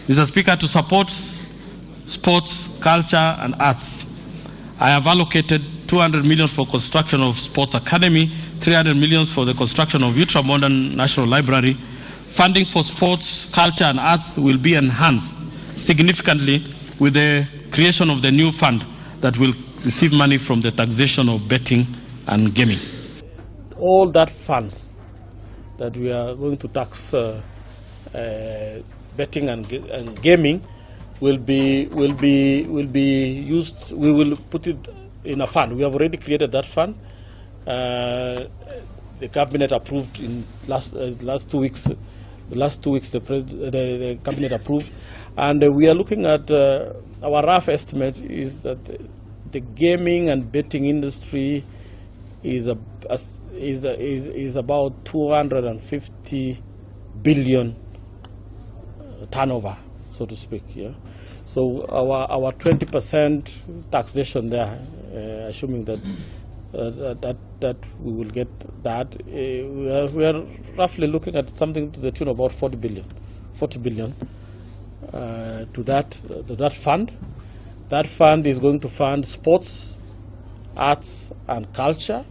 Mr. Speaker, to support sports, culture and arts, I have allocated 200 million for construction of Sports Academy, 300 million for the construction of ultra-modern National Library. Funding for sports, culture and arts will be enhanced significantly with the creation of the new fund that will receive money from the taxation of betting and gaming. All that funds that we are going to tax betting and gaming will be used. We will put it in a fund. We have already created that fund. The cabinet approved in last 2 weeks. The last 2 weeks, the cabinet approved, and we are looking at our rough estimate is that the gaming and betting industry is about 250 billion turnover, so to speak. Yeah. So our 20% taxation there, assuming that that we will get that, we are roughly looking at something to the tune of about 40 billion to that fund. That fund is going to fund sports, arts and culture.